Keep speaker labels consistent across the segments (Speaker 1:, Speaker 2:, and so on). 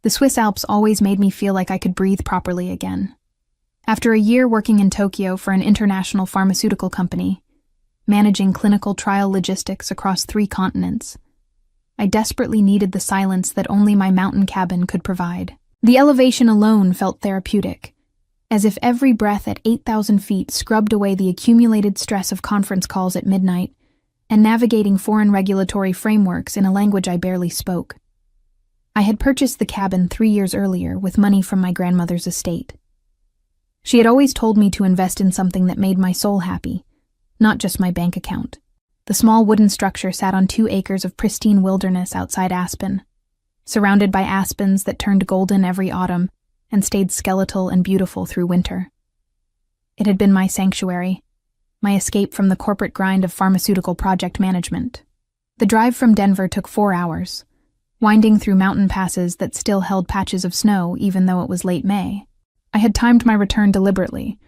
Speaker 1: The Swiss Alps always made me feel like I could breathe properly again. After a year working in Tokyo for an international pharmaceutical company, managing clinical trial logistics across 3 continents, I desperately needed the silence that only my mountain cabin could provide. The elevation alone felt therapeutic, as if every breath at 8,000 feet scrubbed away the accumulated stress of conference calls at midnight and navigating foreign regulatory frameworks in a language I barely spoke. I had purchased the cabin 3 years earlier with money from my grandmother's estate. She had always told me to invest in something that made my soul happy, not just my bank account. The small wooden structure sat on 2 acres of pristine wilderness outside Aspen, surrounded by aspens that turned golden every autumn and stayed skeletal and beautiful through winter. It had been my sanctuary, my escape from the corporate grind of pharmaceutical project management. The drive from Denver took 4 hours, winding through mountain passes that still held patches of snow even though it was late May. I had timed my return deliberately,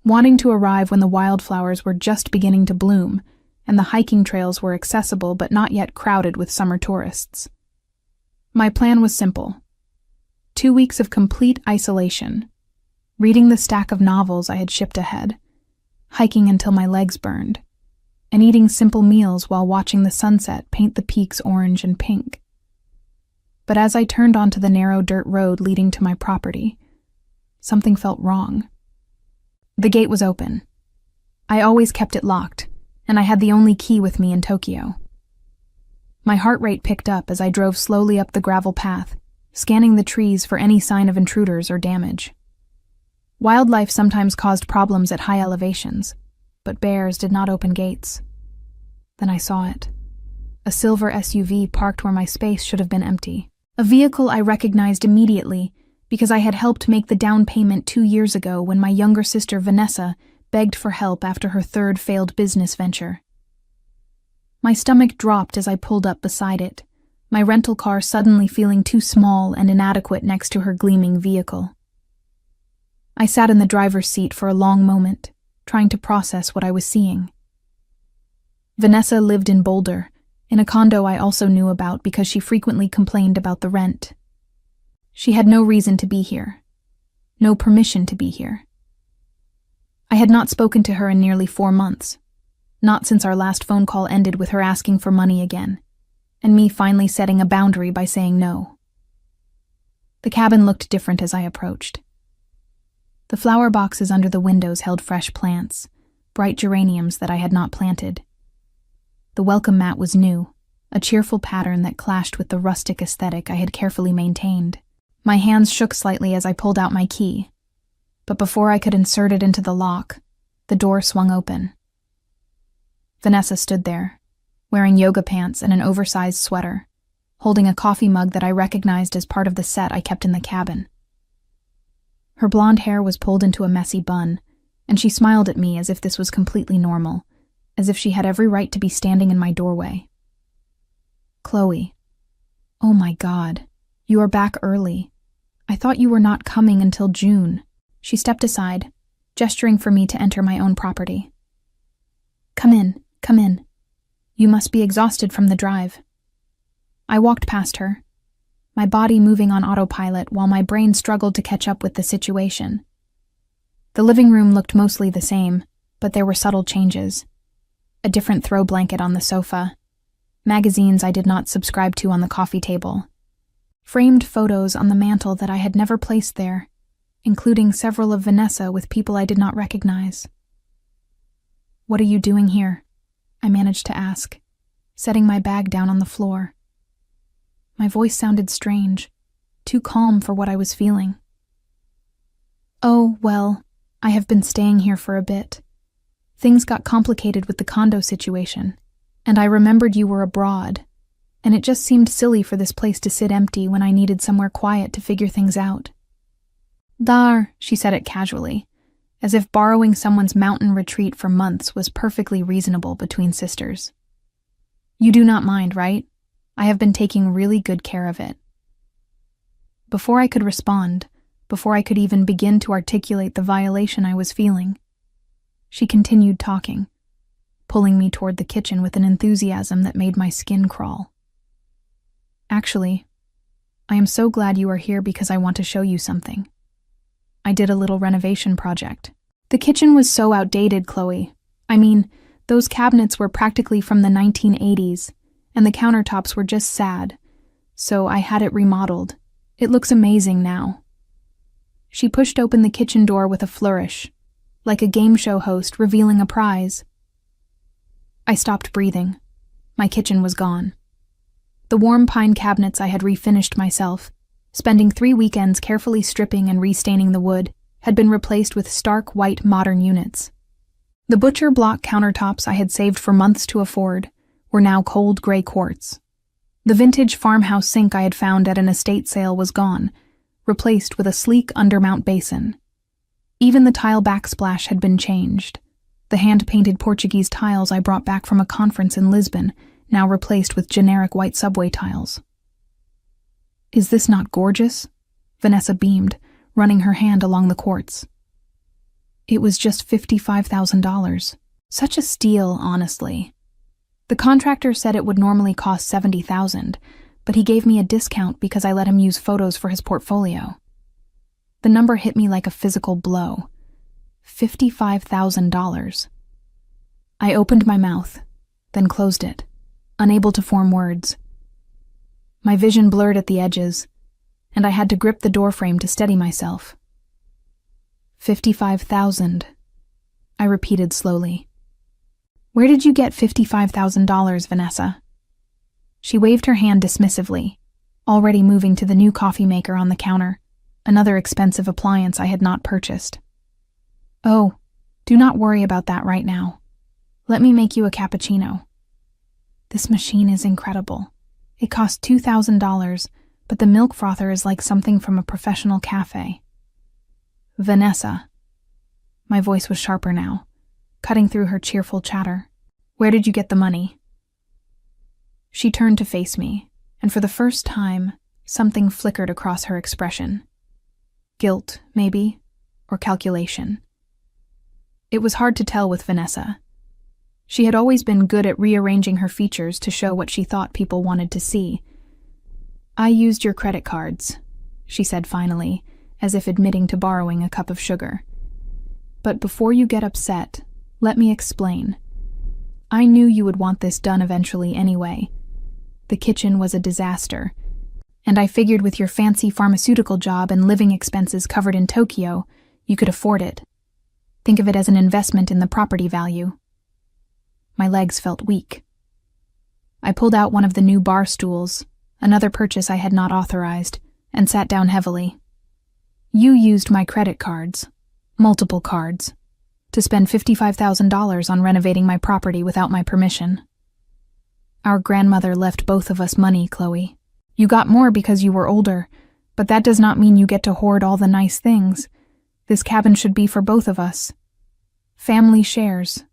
Speaker 1: wanting to arrive when the wildflowers were just beginning to bloom and the hiking trails were accessible but not yet crowded with summer tourists. My plan was simple. 2 weeks of complete isolation, reading the stack of novels I had shipped ahead, hiking until my legs burned, and eating simple meals while watching the sunset paint the peaks orange and pink. But as I turned onto the narrow dirt road leading to my property, something felt wrong. The gate was open. I always kept it locked, and I had the only key with me in Tokyo. My heart rate picked up as I drove slowly up the gravel path, scanning the trees for any sign of intruders or damage. Wildlife sometimes caused problems at high elevations, but bears did not open gates. Then I saw it. A silver SUV parked where my space should have been empty. A vehicle I recognized immediately because I had helped make the down payment 2 years ago when my younger sister Vanessa begged for help after her 3rd failed business venture. My stomach dropped as I pulled up beside it, my rental car suddenly feeling too small and inadequate next to her gleaming vehicle. I sat in the driver's seat for a long moment, trying to process what I was seeing. Vanessa lived in Boulder, in a condo I also knew about because she frequently complained about the rent. She had no reason to be here, no permission to be here. I had not spoken to her in nearly 4 months, not since our last phone call ended with her asking for money again, and me finally setting a boundary by saying no. The cabin looked different as I approached. The flower boxes under the windows held fresh plants, bright geraniums that I had not planted. The welcome mat was new, a cheerful pattern that clashed with the rustic aesthetic I had carefully maintained. My hands shook slightly as I pulled out my key, but before I could insert it into the lock, the door swung open. Vanessa stood there, wearing yoga pants and an oversized sweater, holding a coffee mug that I recognized as part of the set I kept in the cabin. Her blonde hair was pulled into a messy bun, and she smiled at me as if this was completely normal, as if she had every right to be standing in my doorway. "Chloe, oh my God, you are back early. I thought you were not coming until June." She stepped aside, gesturing for me to enter my own property. Come in. You must be exhausted from the drive." I walked past her, my body moving on autopilot while my brain struggled to catch up with the situation. The living room looked mostly the same, but there were subtle changes. A different throw blanket on the sofa, magazines I did not subscribe to on the coffee table, framed photos on the mantel that I had never placed there, including several of Vanessa with people I did not recognize. "What are you doing here?" I managed to ask, setting my bag down on the floor. My voice sounded strange, too calm for what I was feeling. "Oh, well, I have been staying here for a bit. Things got complicated with the condo situation, and I remembered you were abroad, and it just seemed silly for this place to sit empty when I needed somewhere quiet to figure things out." "Dar," she said it casually, as if borrowing someone's mountain retreat for months was perfectly reasonable between sisters. "You do not mind, right? I have been taking really good care of it." Before I could respond, before I could even begin to articulate the violation I was feeling, she continued talking, pulling me toward the kitchen with an enthusiasm that made my skin crawl. "Actually, I am so glad you are here because I want to show you something. I did a little renovation project. The kitchen was so outdated, Chloe. I mean, those cabinets were practically from the 1980s, and the countertops were just sad. So I had it remodeled. It looks amazing now. She pushed open the kitchen door with a flourish, like a game show host revealing a prize. I stopped breathing. My kitchen was gone. The warm pine cabinets I had refinished myself, spending 3 weekends carefully stripping and restaining the wood, had been replaced with stark white modern units. The butcher block countertops I had saved for months to afford were now cold gray quartz. The vintage farmhouse sink I had found at an estate sale was gone, replaced with a sleek undermount basin. Even the tile backsplash had been changed. The hand-painted Portuguese tiles I brought back from a conference in Lisbon, now replaced with generic white subway tiles. "Is this not gorgeous?" Vanessa beamed, running her hand along the quartz. It was just $55,000. Such a steal, honestly. The contractor said it would normally cost $70,000, but he gave me a discount because I let him use photos for his portfolio. The number hit me like a physical blow. $55,000. I opened my mouth, then closed it, unable to form words. My vision blurred at the edges, and I had to grip the doorframe to steady myself. 55,000, I repeated slowly. "Where did you get $55,000, Vanessa?" She waved her hand dismissively, already moving to the new coffee maker on the counter, another expensive appliance I had not purchased. "Oh, do not worry about that right now. Let me make you a cappuccino. This machine is incredible. It costs $2,000, but the milk frother is like something from a professional cafe." "Vanessa." My voice was sharper now, cutting through her cheerful chatter. "Where did you get the money?" She turned to face me, and for the first time, something flickered across her expression. Guilt, maybe, or calculation. It was hard to tell with Vanessa. She had always been good at rearranging her features to show what she thought people wanted to see. "I used your credit cards," she said finally, as if admitting to borrowing a cup of sugar. "But before you get upset, let me explain. I knew you would want this done eventually anyway. The kitchen was a disaster, and I figured with your fancy pharmaceutical job and living expenses covered in Tokyo, you could afford it. Think of it as an investment in the property value." My legs felt weak. I pulled out one of the new bar stools, another purchase I had not authorized, and sat down heavily. "You used my credit cards, multiple cards, to spend $55,000 on renovating my property without my permission. Our grandmother left both of us money, Chloe. You got more because you were older, but that does not mean you get to hoard all the nice things. This cabin should be for both of us. Family shares."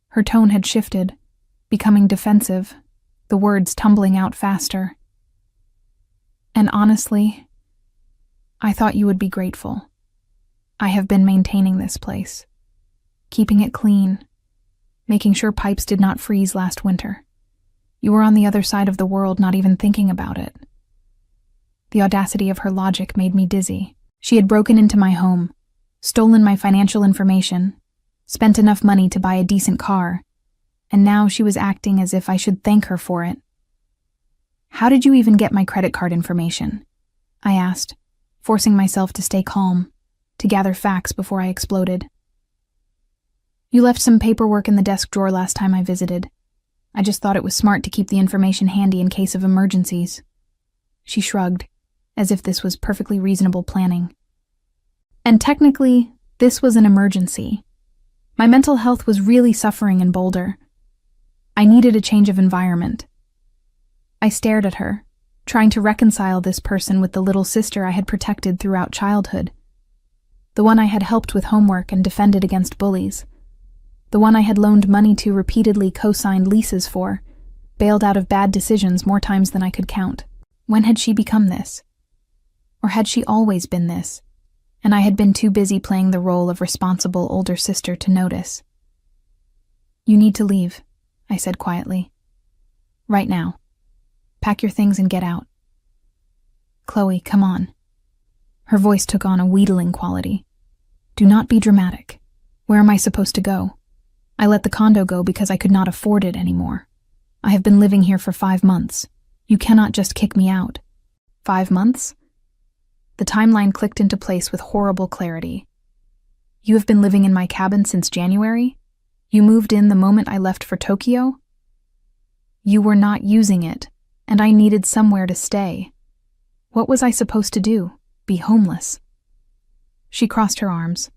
Speaker 1: Her tone had shifted, becoming defensive, the words tumbling out faster. "And honestly, I thought you would be grateful. I have been maintaining this place, keeping it clean, making sure pipes did not freeze last winter. You were on the other side of the world, not even thinking about it." The audacity of her logic made me dizzy. She had broken into my home, stolen my financial information, spent enough money to buy a decent car, and now she was acting as if I should thank her for it. "How did you even get my credit card information?" I asked, forcing myself to stay calm, to gather facts before I exploded. "You left some paperwork in the desk drawer last time I visited. I just thought it was smart to keep the information handy in case of emergencies." She shrugged, as if this was perfectly reasonable planning. And technically, this was an emergency. My mental health was really suffering in Boulder. I needed a change of environment. I stared at her, trying to reconcile this person with the little sister I had protected throughout childhood. The one I had helped with homework and defended against bullies. The one I had loaned money to, repeatedly co-signed leases for, bailed out of bad decisions more times than I could count. When had she become this? Or had she always been this, and I had been too busy playing the role of responsible older sister to notice? "You need to leave," I said quietly. "Right now. Pack your things and get out." Chloe, come on. Her voice took on a wheedling quality. Do not be dramatic. Where am I supposed to go? I let the condo go because I could not afford it anymore. I have been living here for 5 months. You cannot just kick me out. 5 months? The timeline clicked into place with horrible clarity. You have been living in my cabin since January? You moved in the moment I left for Tokyo? You were not using it, and I needed somewhere to stay. What was I supposed to do? Be homeless? She crossed her arms,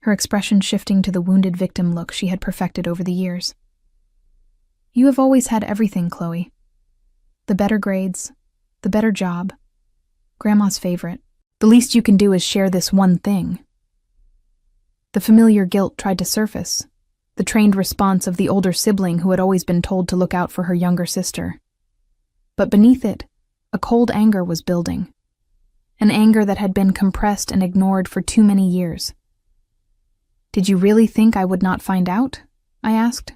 Speaker 1: her expression shifting to the wounded victim look she had perfected over the years. You have always had everything, Chloe. The better grades, the better job, Grandma's favorite. The least you can do is share this one thing. The familiar guilt tried to surface, the trained response of the older sibling who had always been told to look out for her younger sister. But beneath it, a cold anger was building. An anger that had been compressed and ignored for too many years. Did you really think I would not find out? I asked.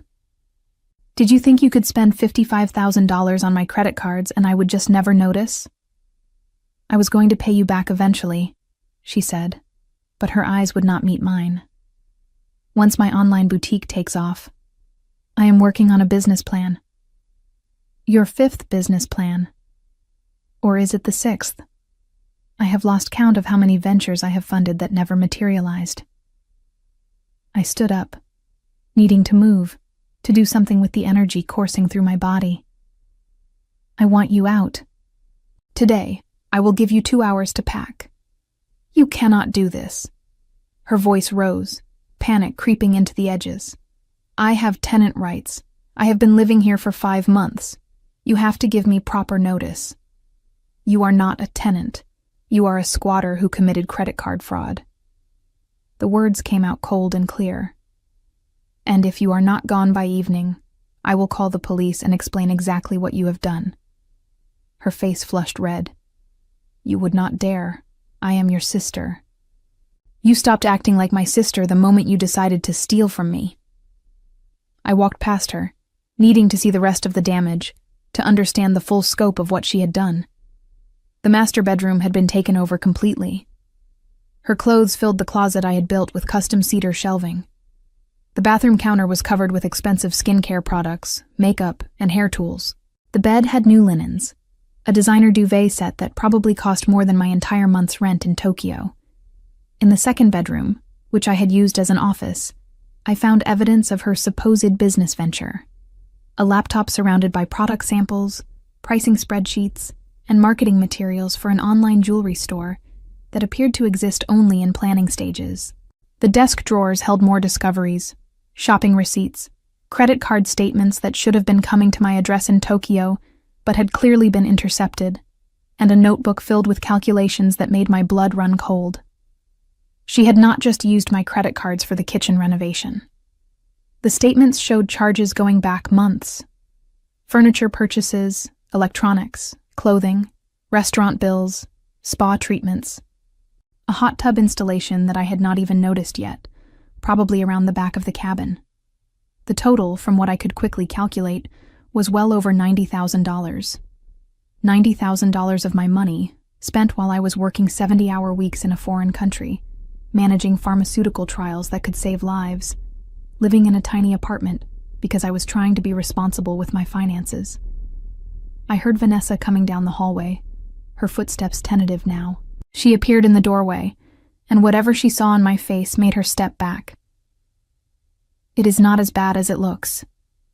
Speaker 1: Did you think you could spend $55,000 on my credit cards and I would just never notice? I was going to pay you back eventually, she said, but her eyes would not meet mine. Once my online boutique takes off, I am working on a business plan. Your 5th business plan. Or is it the 6th? I have lost count of how many ventures I have funded that never materialized. I stood up, needing to move, to do something with the energy coursing through my body. I want you out. Today, I will give you 2 hours to pack. You cannot do this. Her voice rose, panic creeping into the edges. I have tenant rights. I have been living here for 5 months. You have to give me proper notice. You are not a tenant. You are a squatter who committed credit card fraud. The words came out cold and clear. And if you are not gone by evening, I will call the police and explain exactly what you have done. Her face flushed red. You would not dare. I am your sister. You stopped acting like my sister the moment you decided to steal from me. I walked past her, needing to see the rest of the damage, to understand the full scope of what she had done. The master bedroom had been taken over completely. Her clothes filled the closet I had built with custom cedar shelving. The bathroom counter was covered with expensive skincare products, makeup, and hair tools. The bed had new linens, a designer duvet set that probably cost more than my entire month's rent in Tokyo. In the second bedroom, which I had used as an office, I found evidence of her supposed business venture. A laptop surrounded by product samples, pricing spreadsheets, and marketing materials for an online jewelry store that appeared to exist only in planning stages. The desk drawers held more discoveries, shopping receipts, credit card statements that should have been coming to my address in Tokyo but had clearly been intercepted, and a notebook filled with calculations that made my blood run cold. She had not just used my credit cards for the kitchen renovation. The statements showed charges going back months. Furniture purchases, electronics, clothing, restaurant bills, spa treatments. A hot tub installation that I had not even noticed yet, probably around the back of the cabin. The total, from what I could quickly calculate, was well over $90,000. $90,000 of my money, spent while I was working 70-hour weeks in a foreign country, managing pharmaceutical trials that could save lives, living in a tiny apartment because I was trying to be responsible with my finances. I heard Vanessa coming down the hallway, her footsteps tentative now. She appeared in the doorway, and whatever she saw on my face made her step back. It is not as bad as it looks,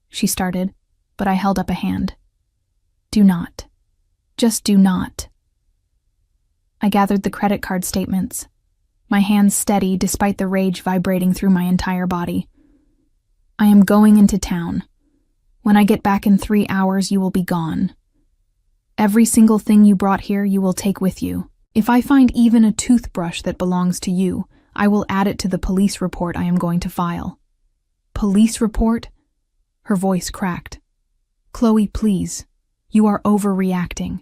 Speaker 1: she started, but I held up a hand. Do not. Just do not. I gathered the credit card statements, my hands steady despite the rage vibrating through my entire body. I am going into town. When I get back in 3 hours, you will be gone. Every single thing you brought here, you will take with you. If I find even a toothbrush that belongs to you, I will add it to the police report I am going to file. Police report? Her voice cracked. Chloe, please. You are overreacting.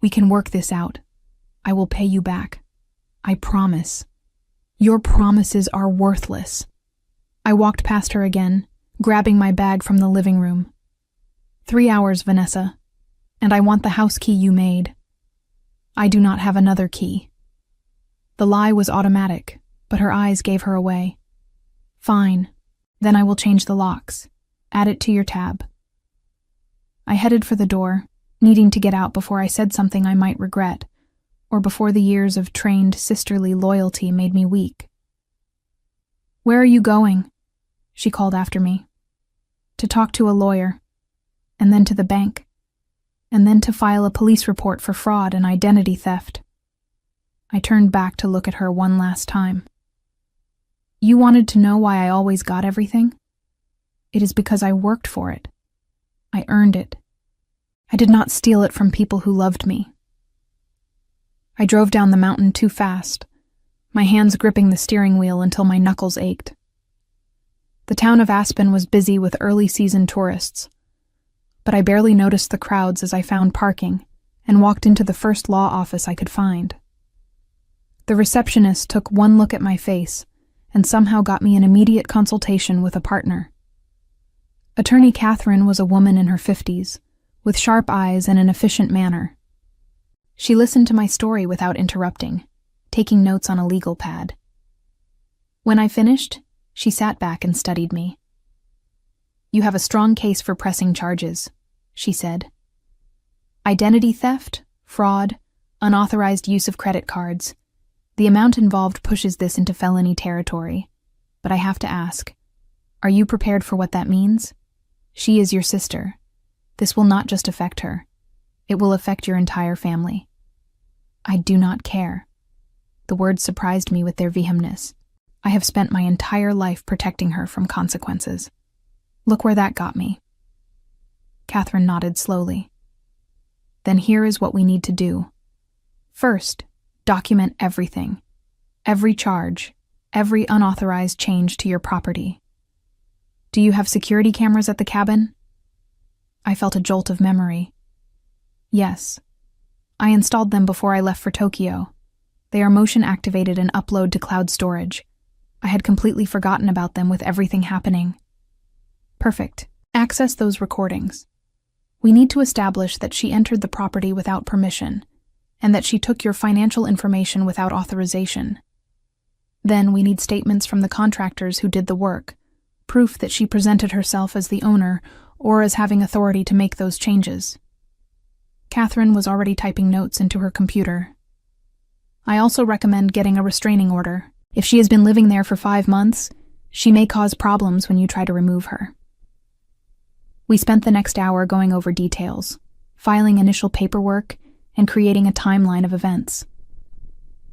Speaker 1: We can work this out. I will pay you back. I promise. Your promises are worthless. I walked past her again, grabbing my bag from the living room. 3 hours, Vanessa. And I want the house key you made. I do not have another key. The lie was automatic, but her eyes gave her away. Fine, then I will change the locks. Add it to your tab. I headed for the door, needing to get out before I said something I might regret, or before the years of trained sisterly loyalty made me weak. Where are you going? She called after me. To talk to a lawyer, and then to the bank, and then to file a police report for fraud and identity theft. I turned back to look at her one last time. You wanted to know why I always got everything? It is because I worked for it. I earned it. I did not steal it from people who loved me. I drove down the mountain too fast, my hands gripping the steering wheel until my knuckles ached. The town of Aspen was busy with early-season tourists, but I barely noticed the crowds as I found parking and walked into the first law office I could find. The receptionist took one look at my face and somehow got me an immediate consultation with a partner. Attorney Catherine was a woman in her 50s, with sharp eyes and an efficient manner. She listened to my story without interrupting, taking notes on a legal pad. When I finished, she sat back and studied me. You have a strong case for pressing charges, she said. Identity theft, fraud, unauthorized use of credit cards. The amount involved pushes this into felony territory. But I have to ask, are you prepared for what that means? She is your sister. This will not just affect her. It will affect your entire family. I do not care. The words surprised me with their vehemence. I have spent my entire life protecting her from consequences. Look where that got me. Catherine nodded slowly. Then here is what we need to do. First, document everything. Every charge, every unauthorized change to your property. Do you have security cameras at the cabin? I felt a jolt of memory. Yes. I installed them before I left for Tokyo. They are motion-activated and upload to cloud storage. I had completely forgotten about them with everything happening. Perfect. Access those recordings. We need to establish that she entered the property without permission, and that she took your financial information without authorization. Then we need statements from the contractors who did the work, proof that she presented herself as the owner or as having authority to make those changes. Catherine was already typing notes into her computer. I also recommend getting a restraining order. If she has been living there for 5 months, she may cause problems when you try to remove her. We spent the next hour going over details, filing initial paperwork, and creating a timeline of events.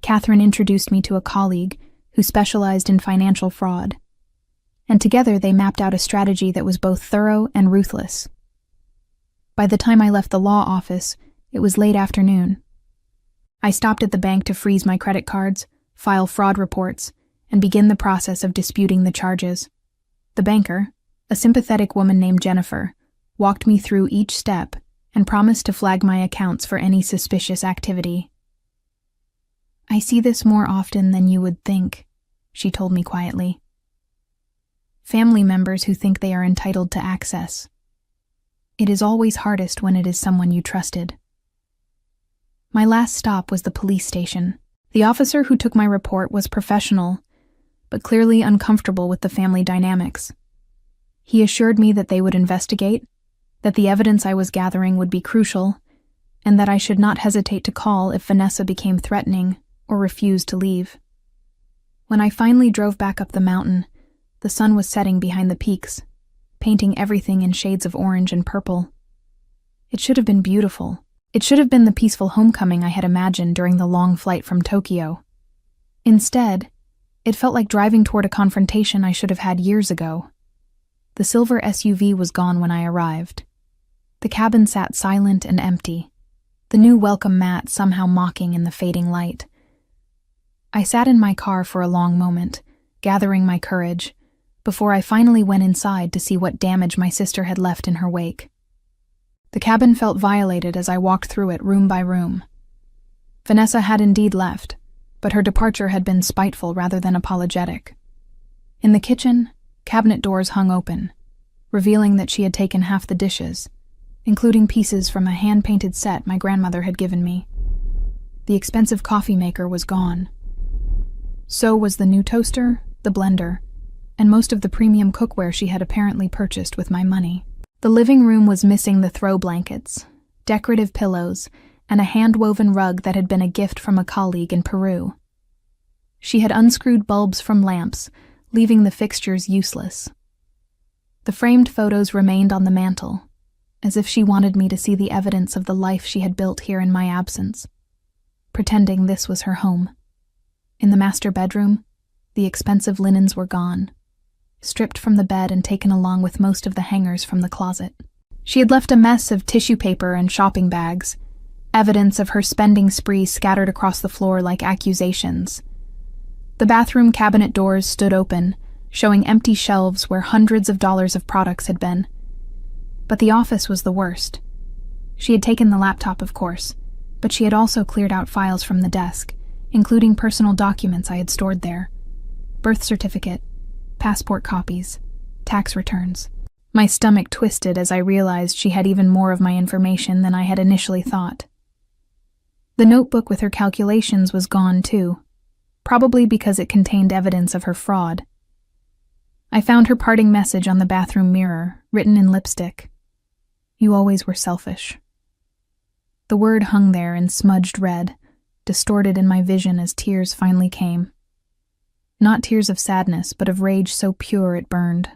Speaker 1: Catherine introduced me to a colleague who specialized in financial fraud, and together they mapped out a strategy that was both thorough and ruthless. By the time I left the law office, it was late afternoon. I stopped at the bank to freeze my credit cards, file fraud reports, and begin the process of disputing the charges. The banker, a sympathetic woman named Jennifer, walked me through each step and promised to flag my accounts for any suspicious activity. I see this more often than you would think, she told me quietly. Family members who think they are entitled to access. It is always hardest when it is someone you trusted. My last stop was the police station. The officer who took my report was professional, but clearly uncomfortable with the family dynamics. He assured me that they would investigate, that the evidence I was gathering would be crucial, and that I should not hesitate to call if Vanessa became threatening or refused to leave. When I finally drove back up the mountain, the sun was setting behind the peaks, painting everything in shades of orange and purple. It should have been beautiful. It should have been the peaceful homecoming I had imagined during the long flight from Tokyo. Instead, it felt like driving toward a confrontation I should have had years ago. The silver SUV was gone when I arrived. The cabin sat silent and empty, the new welcome mat somehow mocking in the fading light. I sat in my car for a long moment, gathering my courage, before I finally went inside to see what damage my sister had left in her wake. The cabin felt violated as I walked through it room by room. Vanessa had indeed left, but her departure had been spiteful rather than apologetic. In the kitchen, cabinet doors hung open, revealing that she had taken half the dishes, including pieces from a hand-painted set my grandmother had given me. The expensive coffee maker was gone. So was the new toaster, the blender, and most of the premium cookware she had apparently purchased with my money. The living room was missing the throw blankets, decorative pillows, and a hand-woven rug that had been a gift from a colleague in Peru. She had unscrewed bulbs from lamps, leaving the fixtures useless. The framed photos remained on the mantel, as if she wanted me to see the evidence of the life she had built here in my absence, pretending this was her home. In the master bedroom, the expensive linens were gone, stripped from the bed and taken along with most of the hangers from the closet. She had left a mess of tissue paper and shopping bags, evidence of her spending spree scattered across the floor like accusations. The bathroom cabinet doors stood open, showing empty shelves where hundreds of dollars of products had been. But the office was the worst. She had taken the laptop, of course, but she had also cleared out files from the desk, including personal documents I had stored there. Birth certificate, passport copies, tax returns. My stomach twisted as I realized she had even more of my information than I had initially thought. The notebook with her calculations was gone too, probably because it contained evidence of her fraud. I found her parting message on the bathroom mirror, written in lipstick. "You always were selfish." The word hung there in smudged red, distorted in my vision as tears finally came. Not tears of sadness, but of rage so pure it burned.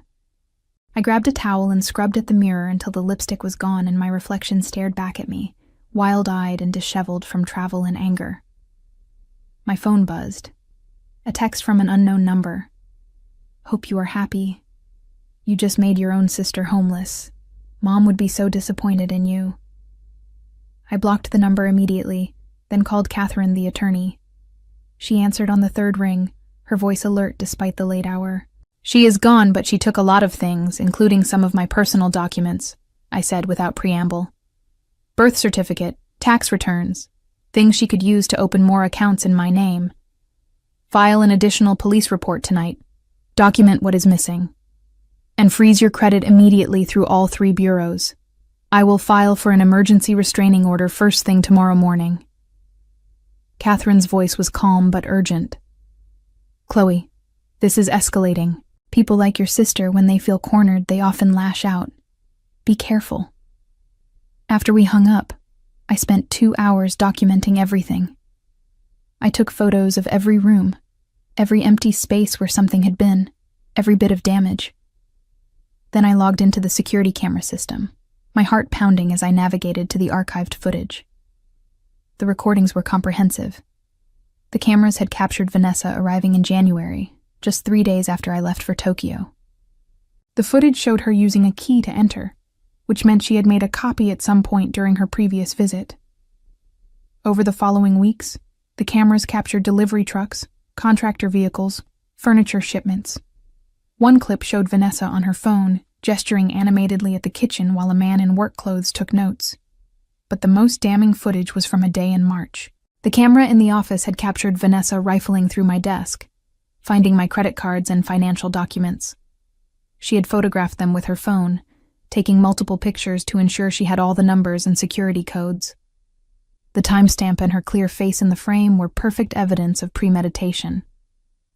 Speaker 1: I grabbed a towel and scrubbed at the mirror until the lipstick was gone and my reflection stared back at me, wild-eyed and disheveled from travel and anger. My phone buzzed. A text from an unknown number. "Hope you are happy. You just made your own sister homeless. Mom would be so disappointed in you." I blocked the number immediately, then called Catherine, the attorney. She answered on the third ring, her voice alert despite the late hour. "She is gone, but she took a lot of things, including some of my personal documents," I said without preamble. "Birth certificate, tax returns, things she could use to open more accounts in my name. File an additional police report tonight. Document what is missing. And freeze your credit immediately through all 3 bureaus. I will file for an emergency restraining order first thing tomorrow morning." Catherine's voice was calm but urgent. "Chloe, this is escalating. People like your sister, when they feel cornered, they often lash out. Be careful." After we hung up, I spent 2 hours documenting everything. I took photos of every room, every empty space where something had been, every bit of damage. Then I logged into the security camera system, my heart pounding as I navigated to the archived footage. The recordings were comprehensive. The cameras had captured Vanessa arriving in January, just 3 days after I left for Tokyo. The footage showed her using a key to enter, which meant she had made a copy at some point during her previous visit. Over the following weeks, the cameras captured delivery trucks, contractor vehicles, furniture shipments. One clip showed Vanessa on her phone, gesturing animatedly at the kitchen while a man in work clothes took notes. But the most damning footage was from a day in March. The camera in the office had captured Vanessa rifling through my desk, finding my credit cards and financial documents. She had photographed them with her phone, taking multiple pictures to ensure she had all the numbers and security codes. The timestamp and her clear face in the frame were perfect evidence of premeditation.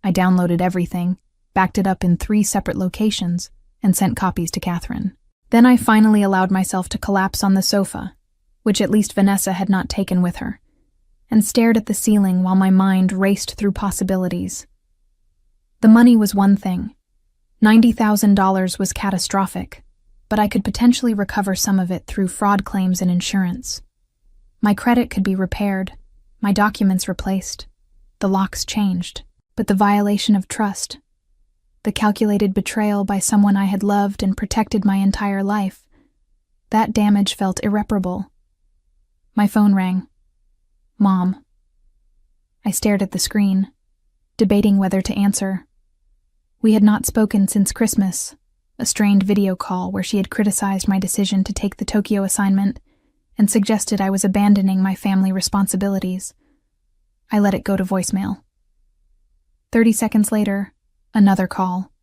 Speaker 1: I downloaded everything, backed it up in 3 separate locations, and sent copies to Catherine. Then I finally allowed myself to collapse on the sofa, which at least Vanessa had not taken with her, and stared at the ceiling while my mind raced through possibilities. The money was one thing. $90,000 was catastrophic, but I could potentially recover some of it through fraud claims and insurance. My credit could be repaired, my documents replaced, the locks changed, but the violation of trust, the calculated betrayal by someone I had loved and protected my entire life, that damage felt irreparable. My phone rang. Mom. I stared at the screen, debating whether to answer. We had not spoken since Christmas, a strained video call where she had criticized my decision to take the Tokyo assignment and suggested I was abandoning my family responsibilities. I let it go to voicemail. 30 seconds later, another call.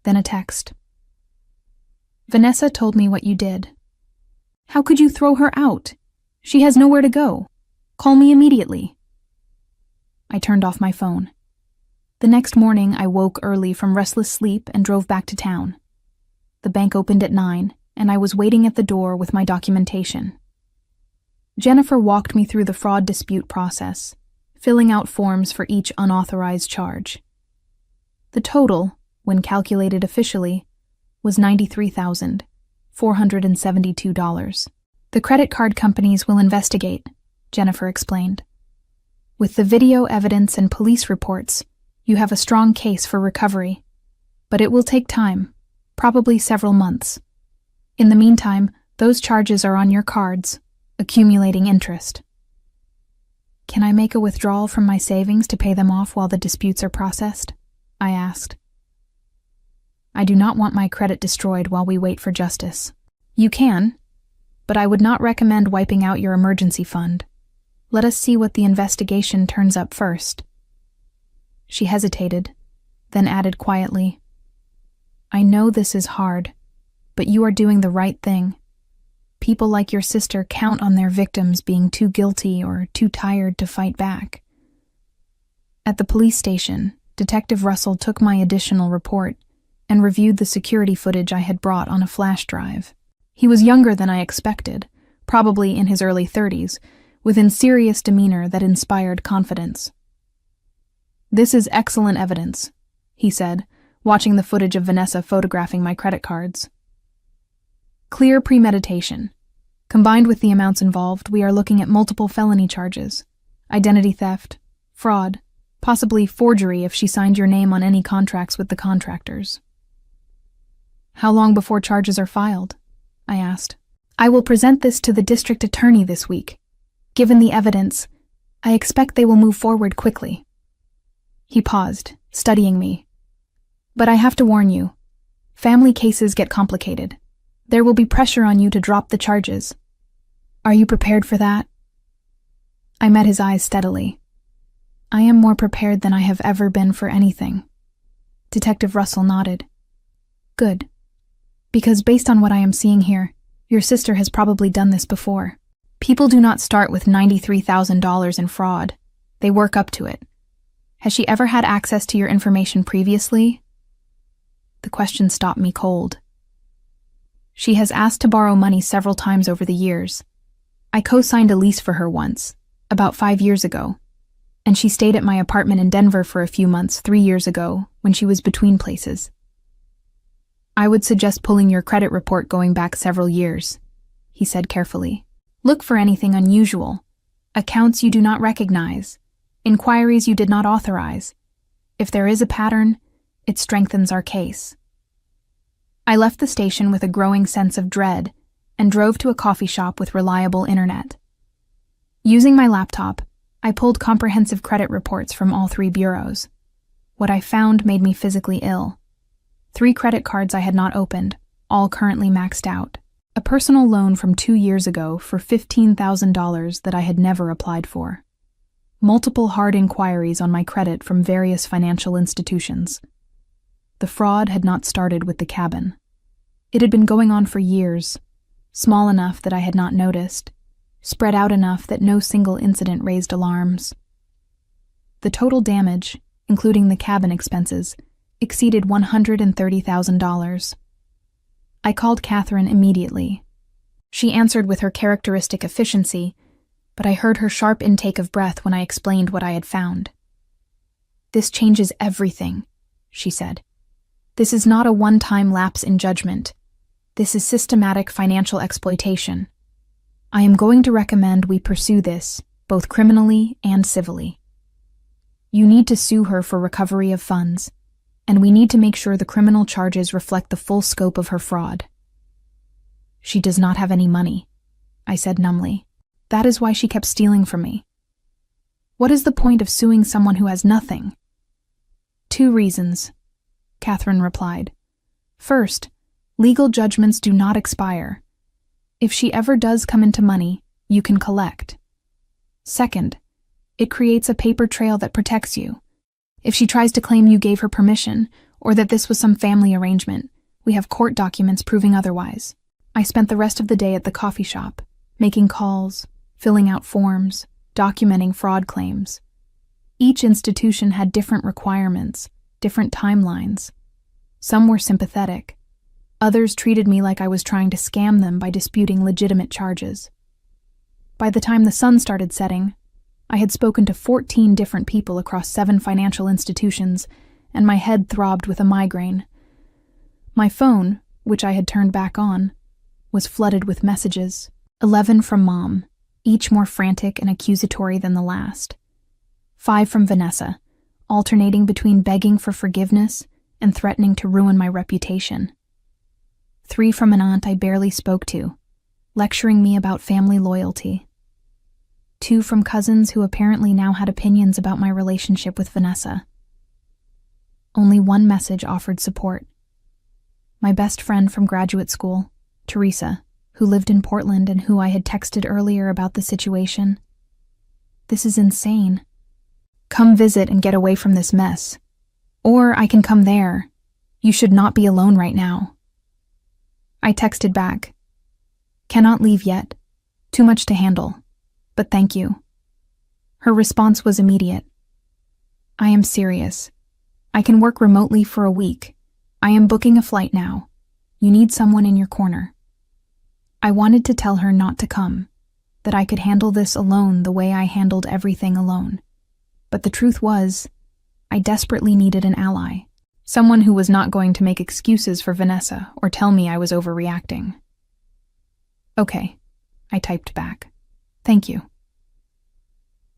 Speaker 1: Then a text. "Vanessa told me what you did. How could you throw her out? She has nowhere to go. Call me immediately." I turned off my phone. The next morning, I woke early from restless sleep and drove back to town. The bank opened at 9, and I was waiting at the door with my documentation. Jennifer walked me through the fraud dispute process, filling out forms for each unauthorized charge. The total, when calculated officially, was $93,472. "The credit card companies will investigate," Jennifer explained. "With the video evidence and police reports, you have a strong case for recovery, but it will take time, probably several months. In the meantime, those charges are on your cards, accumulating interest." "Can I make a withdrawal from my savings to pay them off while the disputes are processed?" I asked. "I do not want my credit destroyed while we wait for justice." "You can, but I would not recommend wiping out your emergency fund. Let us see what the investigation turns up first." She hesitated, then added quietly, "I know this is hard, but you are doing the right thing. People like your sister count on their victims being too guilty or too tired to fight back." At the police station, Detective Russell took my additional report and reviewed the security footage I had brought on a flash drive. He was younger than I expected, probably in his early 30s, with a serious demeanor that inspired confidence. "This is excellent evidence," he said, watching the footage of Vanessa photographing my credit cards. "Clear premeditation. Combined with the amounts involved, we are looking at multiple felony charges: identity theft, fraud, possibly forgery if she signed your name on any contracts with the contractors." "How long before charges are filed?" I asked. "I will present this to the district attorney this week. Given the evidence, I expect they will move forward quickly." He paused, studying me. "But I have to warn you, family cases get complicated. There will be pressure on you to drop the charges. Are you prepared for that?" I met his eyes steadily. "I am more prepared than I have ever been for anything." Detective Russell nodded. "Good. Because based on what I am seeing here, your sister has probably done this before. People do not start with $93,000 in fraud. They work up to it. Has she ever had access to your information previously?" The question stopped me cold. "She has asked to borrow money several times over the years. I co-signed a lease for her once, about 5 years ago, and she stayed at my apartment in Denver for a few months 3 years ago when she was between places." "I would suggest pulling your credit report going back several years," he said carefully. "Look for anything unusual, accounts you do not recognize, inquiries you did not authorize. If there is a pattern, it strengthens our case." I left the station with a growing sense of dread and drove to a coffee shop with reliable internet. Using my laptop, I pulled comprehensive credit reports from all 3 bureaus. What I found made me physically ill. 3 credit cards I had not opened, all currently maxed out. A personal loan from 2 years ago for $15,000 that I had never applied for. Multiple hard inquiries on my credit from various financial institutions. The fraud had not started with the cabin. It had been going on for years, small enough that I had not noticed, spread out enough that no single incident raised alarms. The total damage, including the cabin expenses, exceeded $130,000. I called Catherine immediately. She answered with her characteristic efficiency, but I heard her sharp intake of breath when I explained what I had found. "This changes everything," she said. "This is not a one-time lapse in judgment. This is systematic financial exploitation. I am going to recommend we pursue this, both criminally and civilly. You need to sue her for recovery of funds, and we need to make sure the criminal charges reflect the full scope of her fraud." "She does not have any money," I said numbly. "That is why she kept stealing from me." "What is the point of suing someone who has nothing?" "2 reasons," Catherine replied. "First, legal judgments do not expire. If she ever does come into money, you can collect. Second, it creates a paper trail that protects you. If she tries to claim you gave her permission, or that this was some family arrangement, we have court documents proving otherwise." I spent the rest of the day at the coffee shop, making calls, filling out forms, documenting fraud claims. Each institution had different requirements, different timelines. Some were sympathetic. Others treated me like I was trying to scam them by disputing legitimate charges. By the time the sun started setting, I had spoken to 14 different people across 7 financial institutions, and my head throbbed with a migraine. My phone, which I had turned back on, was flooded with messages, 11 from Mom, each more frantic and accusatory than the last. 5 from Vanessa, alternating between begging for forgiveness and threatening to ruin my reputation. 3 from an aunt I barely spoke to, lecturing me about family loyalty. 2 from cousins who apparently now had opinions about my relationship with Vanessa. Only one message offered support. My best friend from graduate school, Teresa, who lived in Portland and who I had texted earlier about the situation. This is insane. Come visit and get away from this mess. Or I can come there. You should not be alone right now. I texted back. Cannot leave yet. Too much to handle. But thank you. Her response was immediate. I am serious. I can work remotely for a week. I am booking a flight now. You need someone in your corner. I wanted to tell her not to come, that I could handle this alone the way I handled everything alone. But the truth was, I desperately needed an ally, someone who was not going to make excuses for Vanessa or tell me I was overreacting. Okay, I typed back. Thank you.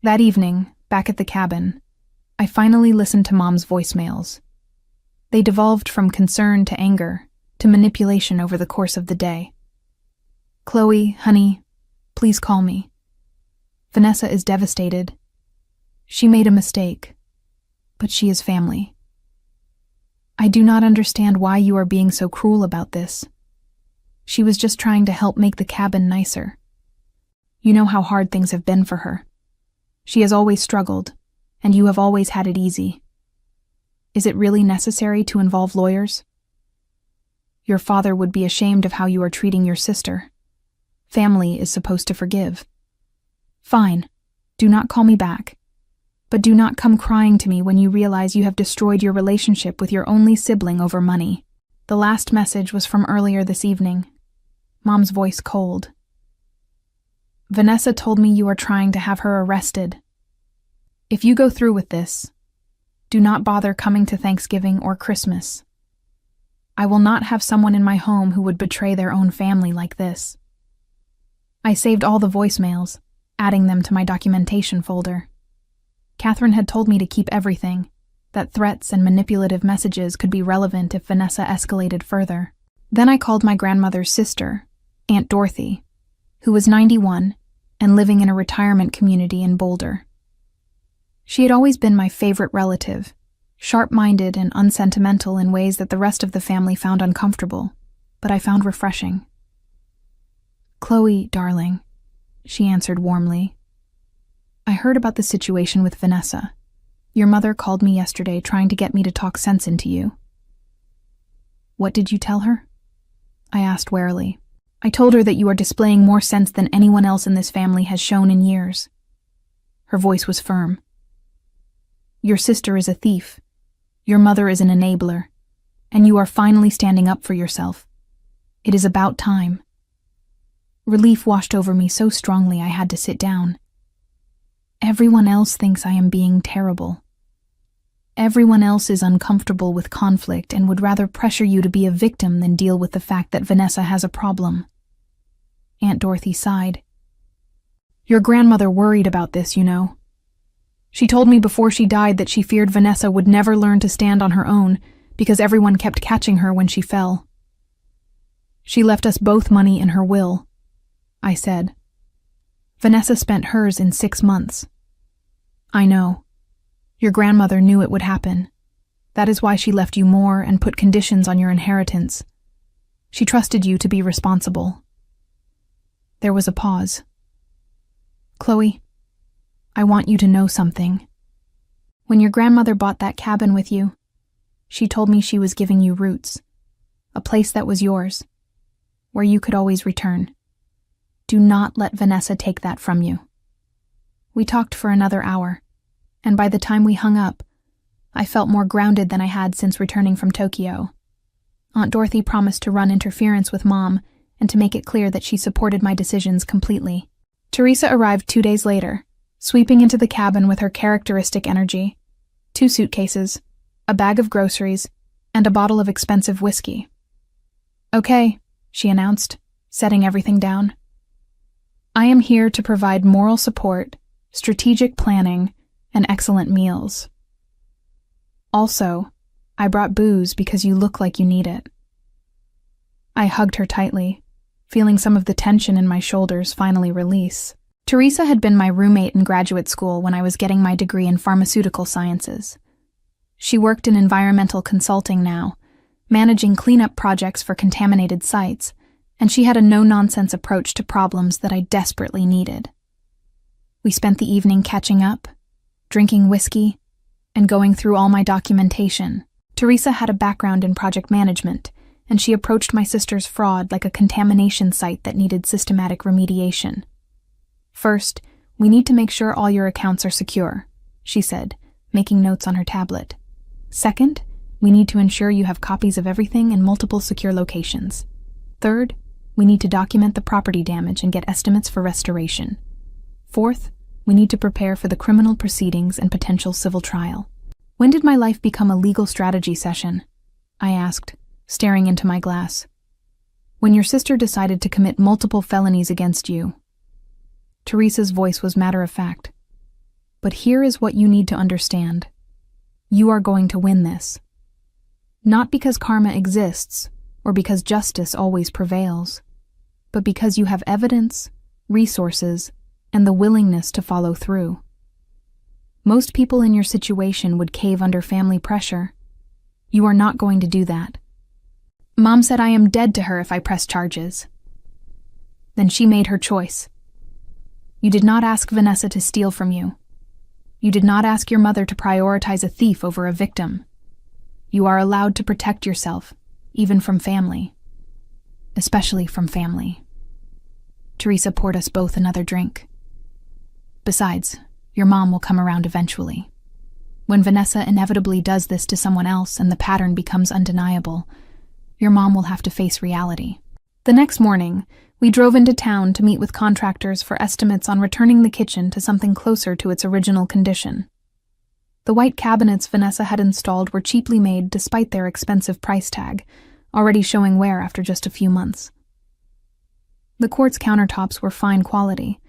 Speaker 1: That evening, back at the cabin, I finally listened to Mom's voicemails. They devolved from concern to anger to manipulation over the course of the day. Chloe, honey, please call me. Vanessa is devastated. She made a mistake, but she is family. I do not understand why you are being so cruel about this. She was just trying to help make the cabin nicer. You know how hard things have been for her. She has always struggled, and you have always had it easy. Is it really necessary to involve lawyers? Your father would be ashamed of how you are treating your sister. Family is supposed to forgive. Fine, do not call me back. But do not come crying to me when you realize you have destroyed your relationship with your only sibling over money. The last message was from earlier this evening. Mom's voice cold. Vanessa told me you are trying to have her arrested. If you go through with this, do not bother coming to Thanksgiving or Christmas. I will not have someone in my home who would betray their own family like this. I saved all the voicemails, adding them to my documentation folder. Catherine had told me to keep everything, that threats and manipulative messages could be relevant if Vanessa escalated further. Then I called my grandmother's sister, Aunt Dorothy, who was 91 and living in a retirement community in Boulder. She had always been my favorite relative, sharp-minded and unsentimental in ways that the rest of the family found uncomfortable, but I found refreshing. Chloe, darling, she answered warmly. I heard about the situation with Vanessa. Your mother called me yesterday trying to get me to talk sense into you. What did you tell her? I asked warily. I told her that you are displaying more sense than anyone else in this family has shown in years. Her voice was firm. Your sister is a thief. Your mother is an enabler. And you are finally standing up for yourself. It is about time. Relief washed over me so strongly I had to sit down. Everyone else thinks I am being terrible. Everyone else is uncomfortable with conflict and would rather pressure you to be a victim than deal with the fact that Vanessa has a problem. Aunt Dorothy sighed. Your grandmother worried about this, you know. She told me before she died that she feared Vanessa would never learn to stand on her own because everyone kept catching her when she fell. She left us both money in her will, I said. Vanessa spent hers in 6 months. I know. Your grandmother knew it would happen. That is why she left you more and put conditions on your inheritance. She trusted you to be responsible. There was a pause. Chloe, I want you to know something. When your grandmother bought that cabin with you, she told me she was giving you roots, a place that was yours, where you could always return. Do not let Vanessa take that from you. We talked for another hour, and by the time we hung up, I felt more grounded than I had since returning from Tokyo. Aunt Dorothy promised to run interference with Mom and to make it clear that she supported my decisions completely. Teresa arrived 2 days later, sweeping into the cabin with her characteristic energy. 2 suitcases, a bag of groceries, and a bottle of expensive whiskey. "Okay," she announced, setting everything down. "I am here to provide moral support, strategic planning, and excellent meals. Also, I brought booze because you look like you need it." I hugged her tightly, feeling some of the tension in my shoulders finally release. Teresa had been my roommate in graduate school when I was getting my degree in pharmaceutical sciences. She worked in environmental consulting now, managing cleanup projects for contaminated sites, and she had a no-nonsense approach to problems that I desperately needed. We spent the evening catching up, drinking whiskey, and going through all my documentation. Teresa had a background in project management, and she approached my sister's fraud like a contamination site that needed systematic remediation. "First, we need to make sure all your accounts are secure," she said, making notes on her tablet. "Second, we need to ensure you have copies of everything in multiple secure locations. Third, we need to document the property damage and get estimates for restoration. Fourth, we need to prepare for the criminal proceedings and potential civil trial." "When did my life become a legal strategy session?" I asked, staring into my glass. "When your sister decided to commit multiple felonies against you." Teresa's voice was matter-of-fact. "But here is what you need to understand. You are going to win this. Not because karma exists, or because justice always prevails, but because you have evidence, resources, and the willingness to follow through. Most people in your situation would cave under family pressure. You are not going to do that. Mom said I am dead to her if I press charges. Then she made her choice. You did not ask Vanessa to steal from you. You did not ask your mother to prioritize a thief over a victim. You are allowed to protect yourself, even from family. Especially from family." Teresa poured us both another drink. "Besides, your mom will come around eventually. When Vanessa inevitably does this to someone else and the pattern becomes undeniable, your mom will have to face reality." The next morning, we drove into town to meet with contractors for estimates on returning the kitchen to something closer to its original condition. The white cabinets Vanessa had installed were cheaply made despite their expensive price tag, already showing wear after just a few months. The quartz countertops were fine quality,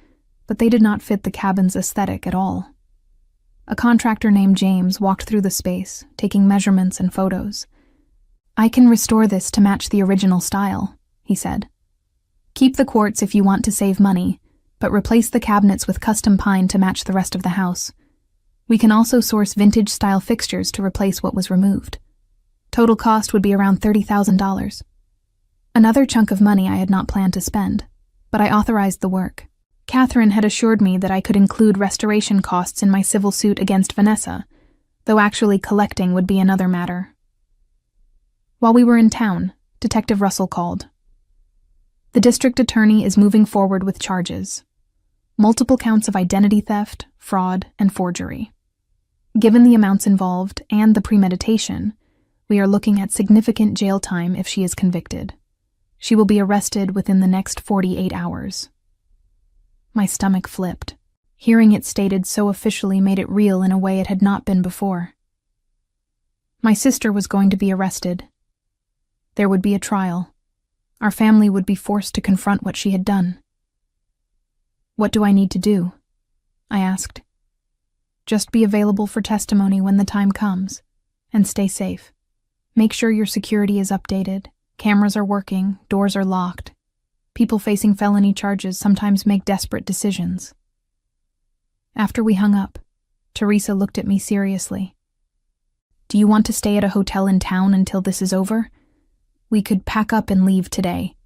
Speaker 1: but they did not fit the cabin's aesthetic at all. A contractor named James walked through the space, taking measurements and photos. "I can restore this to match the original style," he said. "Keep the quartz if you want to save money, but replace the cabinets with custom pine to match the rest of the house. We can also source vintage-style fixtures to replace what was removed. Total cost would be around $30,000. Another chunk of money I had not planned to spend, but I authorized the work. Catherine had assured me that I could include restoration costs in my civil suit against Vanessa, though actually collecting would be another matter. While we were in town, Detective Russell called. "The district attorney is moving forward with charges. Multiple counts of identity theft, fraud, and forgery. Given the amounts involved and the premeditation, we are looking at significant jail time if she is convicted. She will be arrested within the next 48 hours. My stomach flipped. Hearing it stated so officially made it real in a way it had not been before. My sister was going to be arrested. There would be a trial. Our family would be forced to confront what she had done. "What do I need to do?" I asked. "Just be available for testimony when the time comes, and stay safe. Make sure your security is updated, cameras are working, doors are locked. People facing felony charges sometimes make desperate decisions." After we hung up, Teresa looked at me seriously. "Do you want to stay at a hotel in town until this is over? We could pack up and leave today."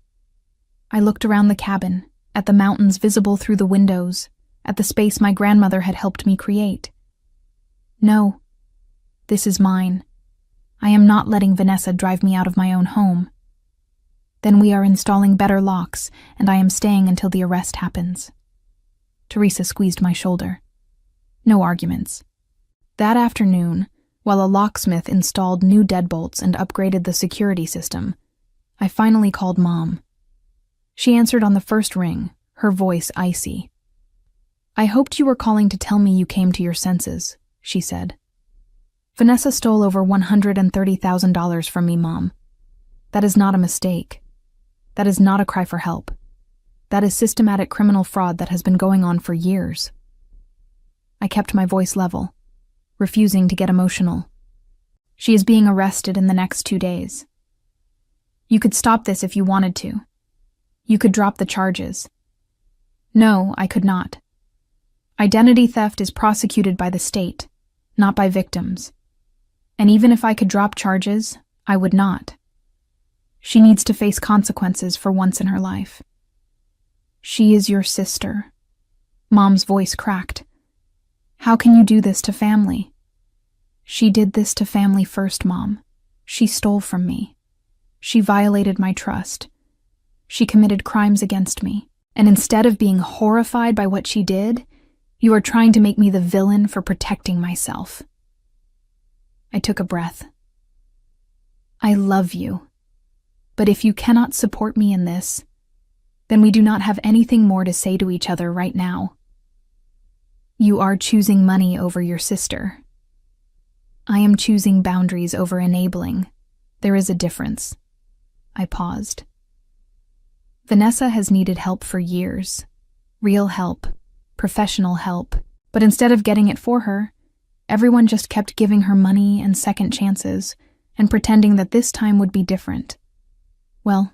Speaker 1: I looked around the cabin, at the mountains visible through the windows, at the space my grandmother had helped me create. "No, this is mine. I am not letting Vanessa drive me out of my own home. Then we are installing better locks, and I am staying until the arrest happens." Teresa squeezed my shoulder. No arguments. That afternoon, while a locksmith installed new deadbolts and upgraded the security system, I finally called Mom. She answered on the first ring, her voice icy. "I hoped you were calling to tell me you came to your senses," she said. "Vanessa stole over $130,000 from me, Mom. That is not a mistake. That is not a cry for help. That is systematic criminal fraud that has been going on for years." I kept my voice level, refusing to get emotional. "She is being arrested in the next 2 days. You could stop this if you wanted to. You could drop the charges." No, I could not. Identity theft is prosecuted by the state, not by victims. And even if I could drop charges, I would not. She needs to face consequences for once in her life. "She is your sister." Mom's voice cracked. "How can you do this to family?" "She did this to family first, Mom. She stole from me. She violated my trust. She committed crimes against me. And instead of being horrified by what she did, you are trying to make me the villain for protecting myself." I took a breath. "I love you. But if you cannot support me in this, then we do not have anything more to say to each other right now. You are choosing money over your sister. I am choosing boundaries over enabling. There is a difference." I paused. Vanessa has needed help for years. Real help, professional help. But instead of getting it for her, everyone just kept giving her money and second chances and pretending that this time would be different. Well,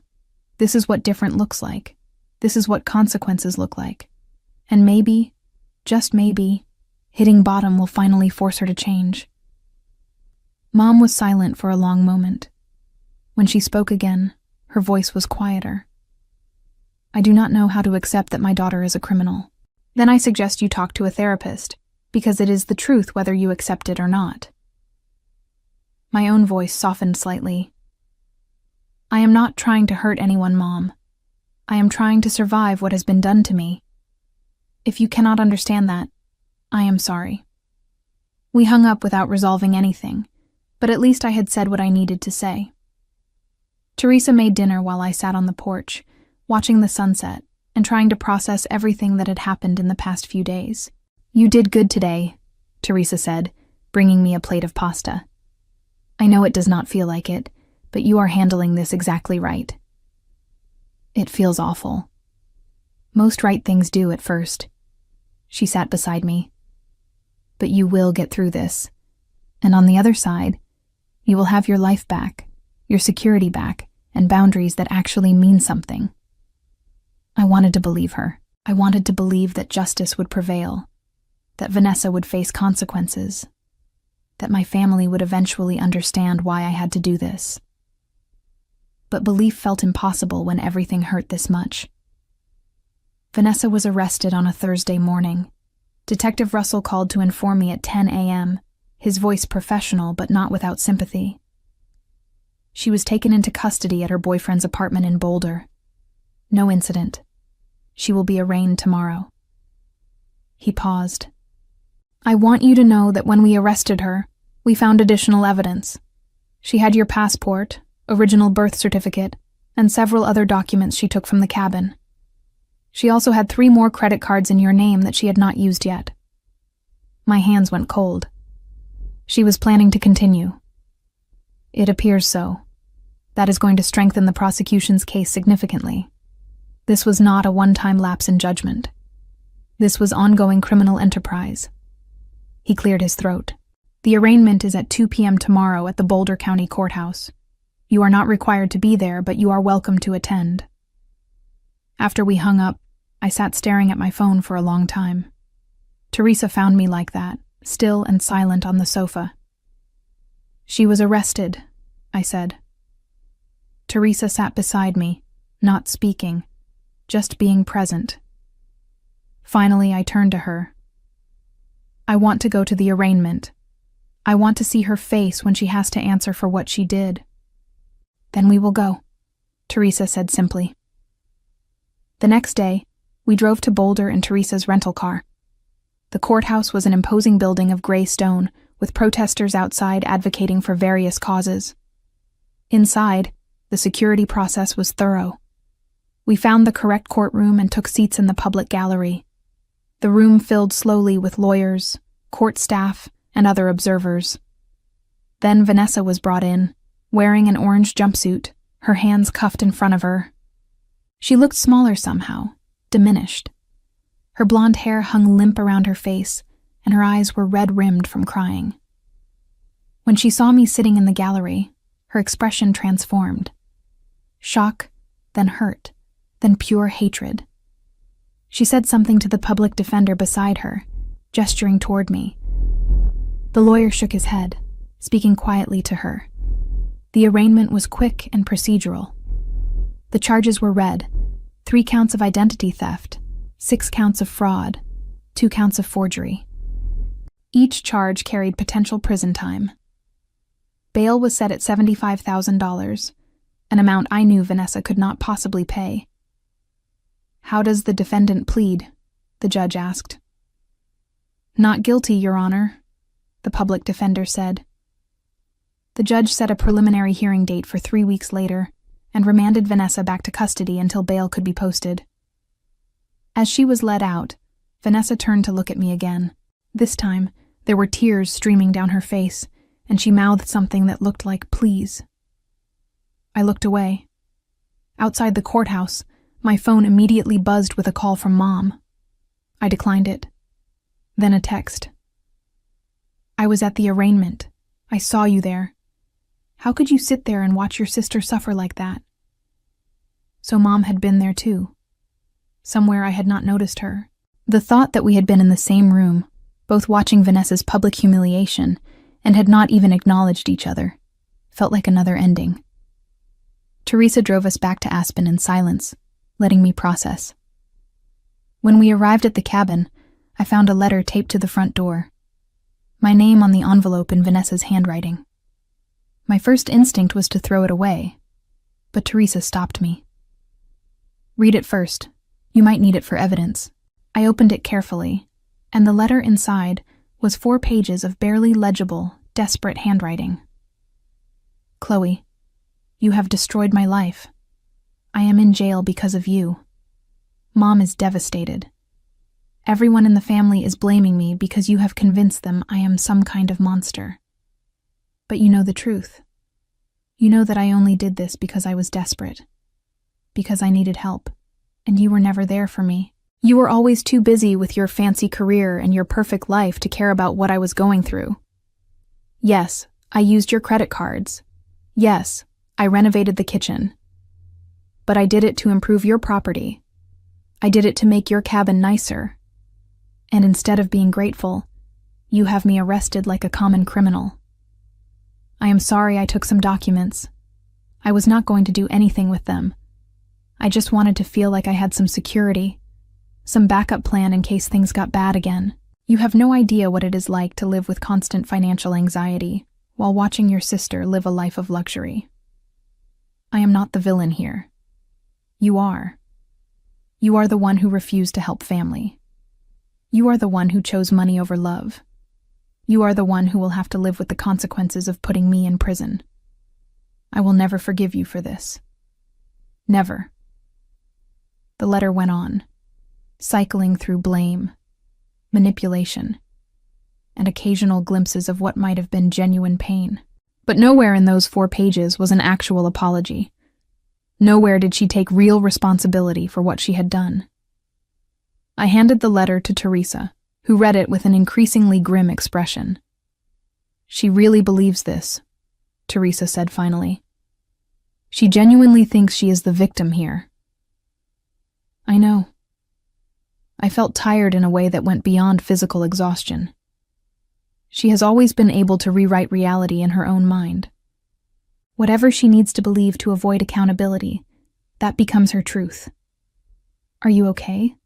Speaker 1: this is what different looks like. This is what consequences look like. And maybe, just maybe, hitting bottom will finally force her to change. Mom was silent for a long moment. When she spoke again, her voice was quieter. "I do not know how to accept that my daughter is a criminal. Then I suggest you talk to a therapist, because it is the truth whether you accept it or not." My own voice softened slightly. "I am not trying to hurt anyone, Mom. I am trying to survive what has been done to me. If you cannot understand that, I am sorry." We hung up without resolving anything, but at least I had said what I needed to say. Teresa made dinner while I sat on the porch, watching the sunset and trying to process everything that had happened in the past few days. "You did good today," Teresa said, bringing me a plate of pasta. "I know it does not feel like it, but you are handling this exactly right." "It feels awful." "Most right things do at first." She sat beside me. "But you will get through this. And on the other side, you will have your life back, your security back, and boundaries that actually mean something." I wanted to believe her. I wanted to believe that justice would prevail, that Vanessa would face consequences, that my family would eventually understand why I had to do this. But belief felt impossible when everything hurt this much. Vanessa was arrested on a Thursday morning. Detective Russell called to inform me at 10 a.m., his voice professional but not without sympathy. She was taken into custody at her boyfriend's apartment in Boulder. No incident. She will be arraigned tomorrow. He paused. "I want you to know that when we arrested her, we found additional evidence. She had your passport, original birth certificate, and several other documents she took from the cabin. She also had 3 more credit cards in your name that she had not used yet." My hands went cold. She was planning to continue. "It appears so. That is going to strengthen the prosecution's case significantly. This was not a one-time lapse in judgment. This was ongoing criminal enterprise." He cleared his throat. "The arraignment is at 2 p.m. tomorrow at the Boulder County Courthouse. You are not required to be there, but you are welcome to attend." After we hung up, I sat staring at my phone for a long time. Teresa found me like that, still and silent on the sofa. "She was arrested," I said. Teresa sat beside me, not speaking, just being present. Finally, I turned to her. "I want to go to the arraignment. I want to see her face when she has to answer for what she did." "Then we will go," Teresa said simply. The next day, we drove to Boulder in Teresa's rental car. The courthouse was an imposing building of gray stone, with protesters outside advocating for various causes. Inside, the security process was thorough. We found the correct courtroom and took seats in the public gallery. The room filled slowly with lawyers, court staff, and other observers. Then Vanessa was brought in, wearing an orange jumpsuit, her hands cuffed in front of her. She looked smaller somehow, diminished. Her blonde hair hung limp around her face, and her eyes were red-rimmed from crying. When she saw me sitting in the gallery, her expression transformed. Shock, then hurt, then pure hatred. She said something to the public defender beside her, gesturing toward me. The lawyer shook his head, speaking quietly to her. The arraignment was quick and procedural. The charges were read: 3 counts of identity theft, 6 counts of fraud, 2 counts of forgery. Each charge carried potential prison time. Bail was set at $75,000, an amount I knew Vanessa could not possibly pay. "How does the defendant plead?" the judge asked. "Not guilty, Your Honor," the public defender said. The judge set a preliminary hearing date for 3 weeks later and remanded Vanessa back to custody until bail could be posted. As she was led out, Vanessa turned to look at me again. This time, there were tears streaming down her face, and she mouthed something that looked like "please." I looked away. Outside the courthouse, my phone immediately buzzed with a call from Mom. I declined it. Then a text. "I was at the arraignment. I saw you there. How could you sit there and watch your sister suffer like that?" So Mom had been there too. Somewhere I had not noticed her. The thought that we had been in the same room, both watching Vanessa's public humiliation, and had not even acknowledged each other, felt like another ending. Teresa drove us back to Aspen in silence, letting me process. When we arrived at the cabin, I found a letter taped to the front door. My name on the envelope in Vanessa's handwriting. My first instinct was to throw it away, but Teresa stopped me. "Read it first. You might need it for evidence." I opened it carefully, and the letter inside was 4 pages of barely legible, desperate handwriting. "Chloe, you have destroyed my life. I am in jail because of you. Mom is devastated. Everyone in the family is blaming me because you have convinced them I am some kind of monster. But you know the truth. You know that I only did this because I was desperate. Because I needed help, and you were never there for me. You were always too busy with your fancy career and your perfect life to care about what I was going through. Yes, I used your credit cards. Yes, I renovated the kitchen. But I did it to improve your property. I did it to make your cabin nicer. And instead of being grateful, you have me arrested like a common criminal. I am sorry I took some documents. I was not going to do anything with them. I just wanted to feel like I had some security, some backup plan in case things got bad again. You have no idea what it is like to live with constant financial anxiety while watching your sister live a life of luxury. I am not the villain here. You are. You are the one who refused to help family. You are the one who chose money over love. You are the one who will have to live with the consequences of putting me in prison. I will never forgive you for this. Never." The letter went on, cycling through blame, manipulation, and occasional glimpses of what might have been genuine pain. But nowhere in those 4 pages was an actual apology. Nowhere did she take real responsibility for what she had done. I handed the letter to Teresa, who read it with an increasingly grim expression. "She really believes this," Teresa said finally. "She genuinely thinks she is the victim here." I know. I felt tired in a way that went beyond physical exhaustion. She has always been able to rewrite reality in her own mind. Whatever she needs to believe to avoid accountability, that becomes her truth. "Are you okay?"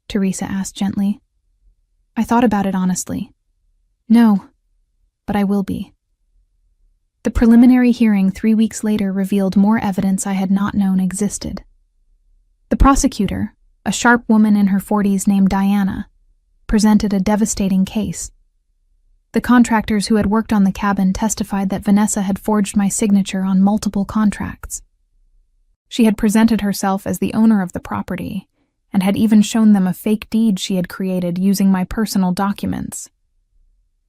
Speaker 1: Teresa asked gently. I thought about it honestly. No, but I will be. The preliminary hearing 3 weeks later revealed more evidence I had not known existed. The prosecutor, a sharp woman in her 40s named Diana, presented a devastating case. The contractors who had worked on the cabin testified that Vanessa had forged my signature on multiple contracts. She had presented herself as the owner of the property and had even shown them a fake deed she had created using my personal documents.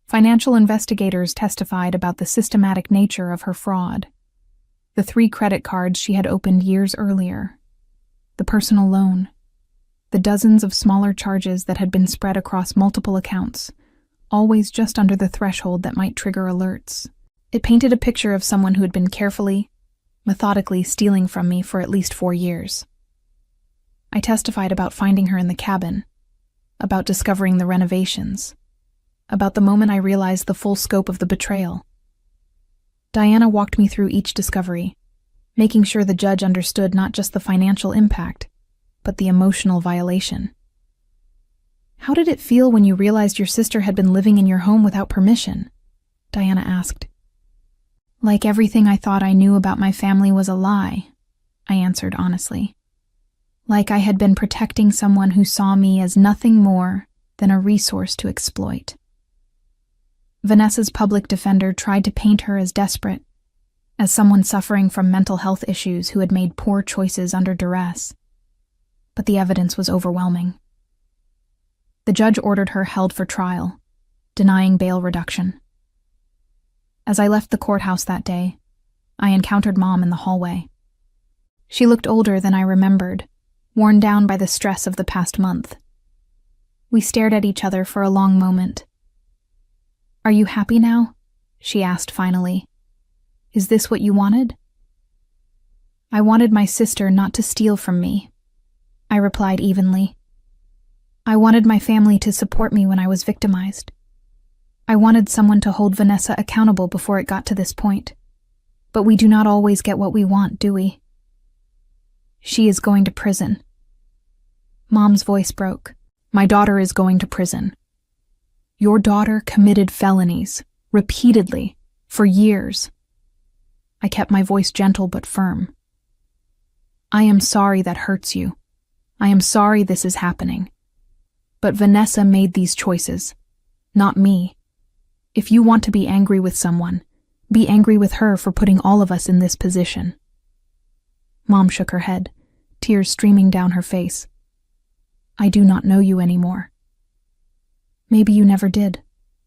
Speaker 1: Financial investigators testified about the systematic nature of her fraud. The 3 credit cards she had opened years earlier, the personal loan, the dozens of smaller charges that had been spread across multiple accounts, always just under the threshold that might trigger alerts. It painted a picture of someone who had been carefully, methodically stealing from me for at least 4 years. I testified about finding her in the cabin, about discovering the renovations, about the moment I realized the full scope of the betrayal. Diana walked me through each discovery, making sure the judge understood not just the financial impact, but the emotional violation. "How did it feel when you realized your sister had been living in your home without permission?" Diana asked. "Like everything I thought I knew about my family was a lie," I answered honestly. "Like I had been protecting someone who saw me as nothing more than a resource to exploit." Vanessa's public defender tried to paint her as desperate, as someone suffering from mental health issues who had made poor choices under duress. But the evidence was overwhelming. The judge ordered her held for trial, denying bail reduction. As I left the courthouse that day, I encountered Mom in the hallway. She looked older than I remembered, worn down by the stress of the past month. We stared at each other for a long moment. "Are you happy now?" she asked finally. "Is this what you wanted?" "I wanted my sister not to steal from me," I replied evenly. "I wanted my family to support me when I was victimized. I wanted someone to hold Vanessa accountable before it got to this point. But we do not always get what we want, do we?" "She is going to prison." Mom's voice broke. "My daughter is going to prison. Your daughter committed felonies, repeatedly, for years." I kept my voice gentle but firm. "I am sorry that hurts you. I am sorry this is happening. But Vanessa made these choices, not me. If you want to be angry with someone, be angry with her for putting all of us in this position." Mom shook her head, tears streaming down her face. "I do not know you anymore." "Maybe you never did,"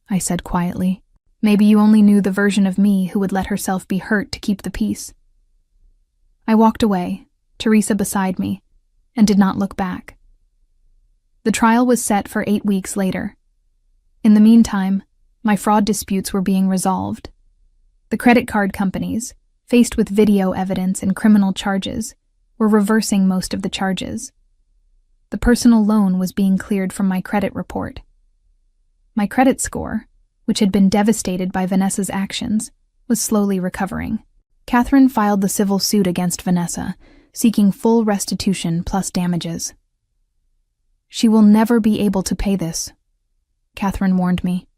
Speaker 1: I said quietly. "Maybe you only knew the version of me who would let herself be hurt to keep the peace." I walked away, Teresa beside me, and did not look back. The trial was set for 8 weeks later. In the meantime, my fraud disputes were being resolved. The credit card companies, faced with video evidence and criminal charges, were reversing most of the charges. The personal loan was being cleared from my credit report. My credit score, which had been devastated by Vanessa's actions, was slowly recovering. Catherine filed the civil suit against Vanessa, seeking full restitution plus damages. "She will never be able to pay this," Catherine warned me.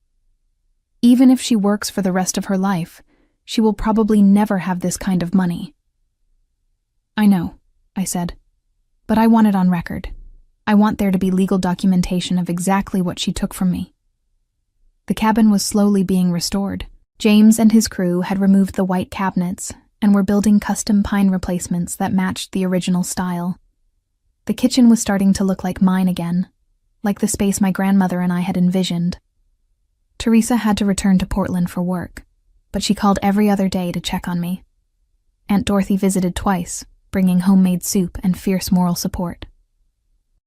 Speaker 1: "Even if she works for the rest of her life, she will probably never have this kind of money." "I know," I said, "but I want it on record. I want there to be legal documentation of exactly what she took from me." The cabin was slowly being restored. James and his crew had removed the white cabinets and were building custom pine replacements that matched the original style. The kitchen was starting to look like mine again, like the space my grandmother and I had envisioned. Teresa had to return to Portland for work, but she called every other day to check on me. Aunt Dorothy visited twice, bringing homemade soup and fierce moral support.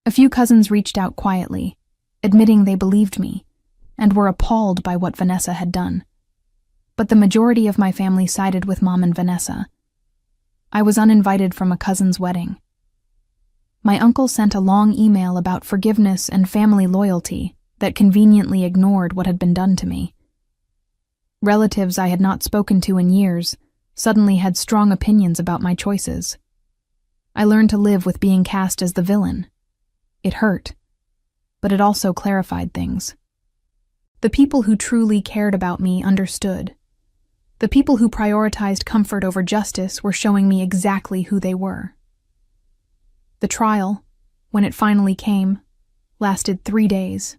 Speaker 1: A few cousins reached out quietly, admitting they believed me, and were appalled by what Vanessa had done. But the majority of my family sided with Mom and Vanessa. I was uninvited from a cousin's wedding. My uncle sent a long email about forgiveness and family loyalty that conveniently ignored what had been done to me. Relatives I had not spoken to in years suddenly had strong opinions about my choices. I learned to live with being cast as the villain. It hurt, but it also clarified things. The people who truly cared about me understood. The people who prioritized comfort over justice were showing me exactly who they were. The trial, when it finally came, lasted 3 days.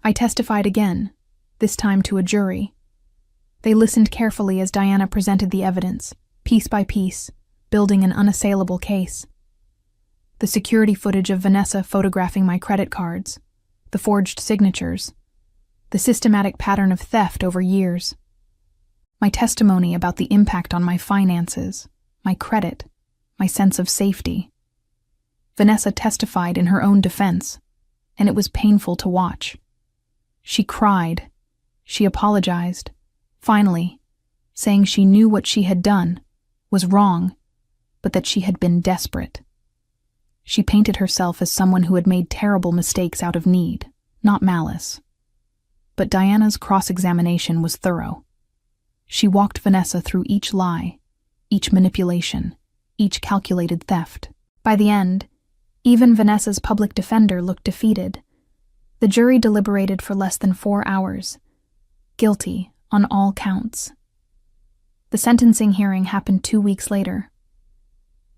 Speaker 1: I testified again, this time to a jury. They listened carefully as Diana presented the evidence, piece by piece, building an unassailable case. The security footage of Vanessa photographing my credit cards, the forged signatures, the systematic pattern of theft over years. My testimony about the impact on my finances, my credit, my sense of safety. Vanessa testified in her own defense, and it was painful to watch. She cried. She apologized, finally, saying she knew what she had done was wrong, but that she had been desperate. She painted herself as someone who had made terrible mistakes out of need, not malice. But Diana's cross-examination was thorough. She walked Vanessa through each lie, each manipulation, each calculated theft. By the end, even Vanessa's public defender looked defeated. The jury deliberated for less than 4 hours. Guilty on all counts. The sentencing hearing happened 2 weeks later.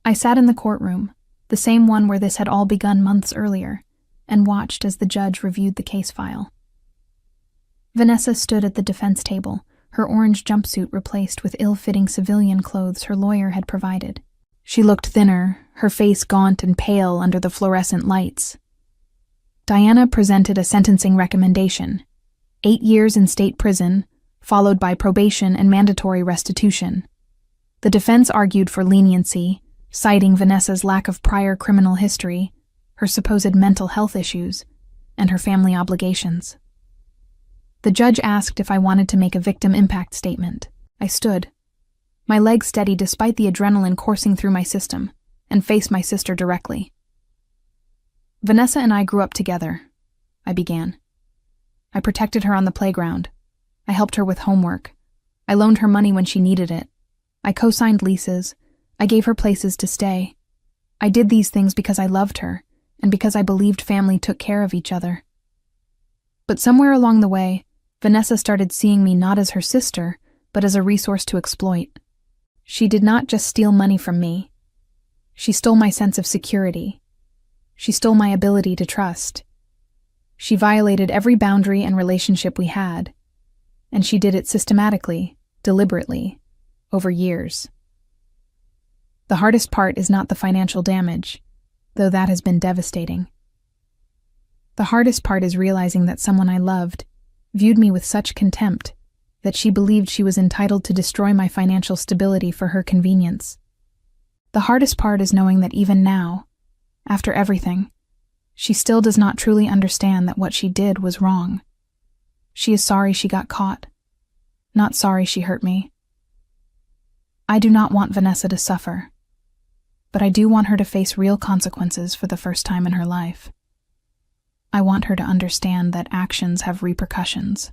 Speaker 1: I sat in the courtroom, the same one where this had all begun months earlier, and watched as the judge reviewed the case file. Vanessa stood at the defense table, her orange jumpsuit replaced with ill-fitting civilian clothes her lawyer had provided. She looked thinner, her face gaunt and pale under the fluorescent lights. Diana presented a sentencing recommendation: 8 years in state prison, followed by probation and mandatory restitution. The defense argued for leniency, citing Vanessa's lack of prior criminal history, her supposed mental health issues, and her family obligations. The judge asked if I wanted to make a victim impact statement. I stood, my legs steady despite the adrenaline coursing through my system, and faced my sister directly. Vanessa and I grew up together, I began. I protected her on the playground. I helped her with homework. I loaned her money when she needed it. I co-signed leases. I gave her places to stay. I did these things because I loved her, and because I believed family took care of each other. But somewhere along the way, Vanessa started seeing me not as her sister, but as a resource to exploit. She did not just steal money from me. She stole my sense of security. She stole my ability to trust. She violated every boundary and relationship we had, and she did it systematically, deliberately, over years. The hardest part is not the financial damage, though that has been devastating. The hardest part is realizing that someone I loved viewed me with such contempt that she believed she was entitled to destroy my financial stability for her convenience. The hardest part is knowing that even now, after everything, she still does not truly understand that what she did was wrong. She is sorry she got caught, not sorry she hurt me. I do not want Vanessa to suffer, but I do want her to face real consequences for the first time in her life. I want her to understand that actions have repercussions,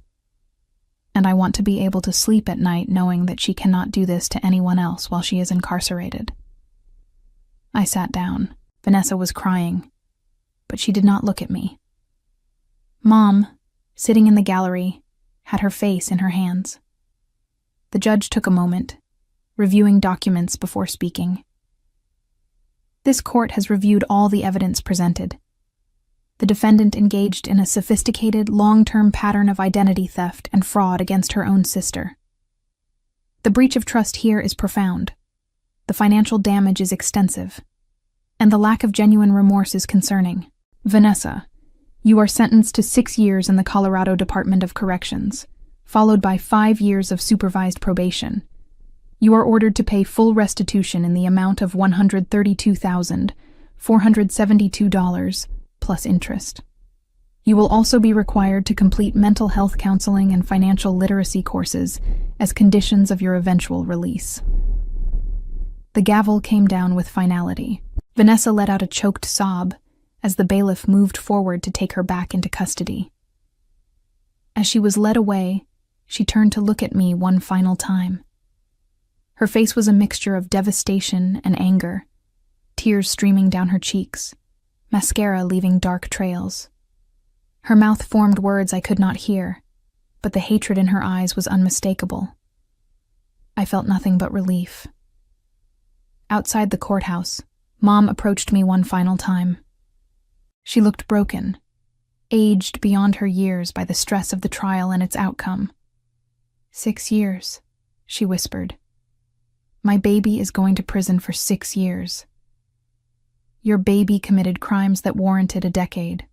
Speaker 1: and I want to be able to sleep at night knowing that she cannot do this to anyone else while she is incarcerated. I sat down. Vanessa was crying, but she did not look at me. Mom, sitting in the gallery, had her face in her hands. The judge took a moment, reviewing documents before speaking. This court has reviewed all the evidence presented. The defendant engaged in a sophisticated, long-term pattern of identity theft and fraud against her own sister. The breach of trust here is profound. The financial damage is extensive, and the lack of genuine remorse is concerning. Vanessa, you are sentenced to 6 years in the Colorado Department of Corrections, followed by 5 years of supervised probation. You are ordered to pay full restitution in the amount of $132,472 plus interest. You will also be required to complete mental health counseling and financial literacy courses as conditions of your eventual release. The gavel came down with finality. Vanessa let out a choked sob as the bailiff moved forward to take her back into custody. As she was led away, she turned to look at me one final time. Her face was a mixture of devastation and anger, tears streaming down her cheeks, mascara leaving dark trails. Her mouth formed words I could not hear, but the hatred in her eyes was unmistakable. I felt nothing but relief. Outside the courthouse, Mom approached me one final time. She looked broken, aged beyond her years by the stress of the trial and its outcome. 6 years, she whispered. My baby is going to prison for 6 years. Your baby committed crimes that warranted a decade,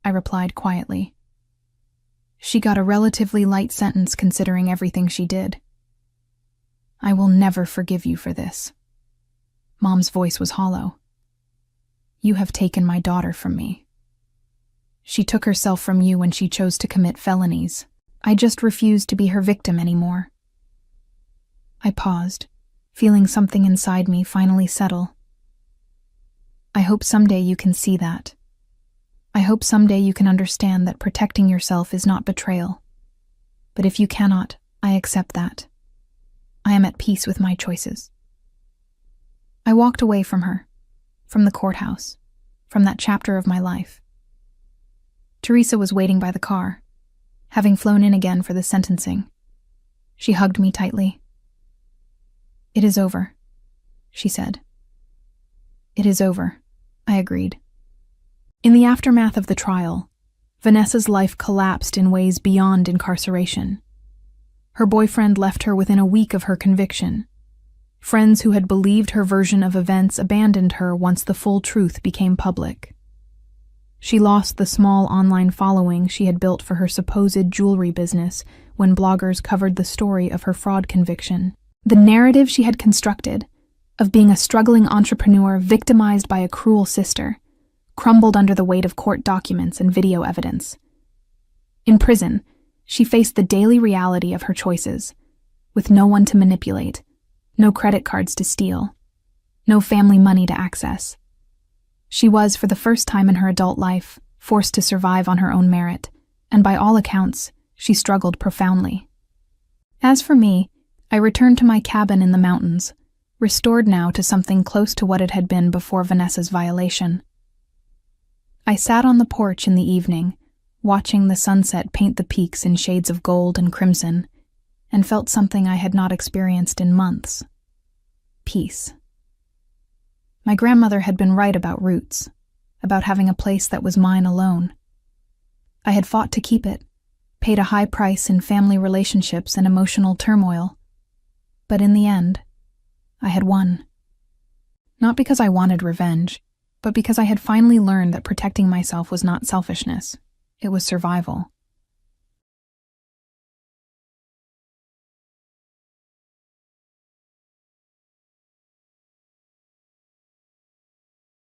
Speaker 1: I replied quietly. She got a relatively light sentence considering everything she did. I will never forgive you for this. Mom's voice was hollow. You have taken my daughter from me. She took herself from you when she chose to commit felonies. I just refused to be her victim anymore. I paused, feeling something inside me finally settle. I hope someday you can see that. I hope someday you can understand that protecting yourself is not betrayal. But if you cannot, I accept that. I am at peace with my choices. I walked away from her, from the courthouse, from that chapter of my life. Teresa was waiting by the car, having flown in again for the sentencing. She hugged me tightly. It is over, she said. It is over, I agreed. In the aftermath of the trial, Vanessa's life collapsed in ways beyond incarceration. Her boyfriend left her within a week of her conviction. Friends who had believed her version of events abandoned her once the full truth became public. She lost the small online following she had built for her supposed jewelry business when bloggers covered the story of her fraud conviction. The narrative she had constructed, of being a struggling entrepreneur victimized by a cruel sister, crumbled under the weight of court documents and video evidence. In prison, she faced the daily reality of her choices, with no one to manipulate, no credit cards to steal, no family money to access. She was, for the first time in her adult life, forced to survive on her own merit, and by all accounts, she struggled profoundly. As for me, I returned to my cabin in the mountains, restored now to something close to what it had been before Vanessa's violation. I sat on the porch in the evening, watching the sunset paint the peaks in shades of gold and crimson, and felt something I had not experienced in months. Peace. My grandmother had been right about roots, about having a place that was mine alone. I had fought to keep it, paid a high price in family relationships and emotional turmoil, but in the end, I had won. Not because I wanted revenge, but because I had finally learned that protecting myself was not selfishness, it was survival.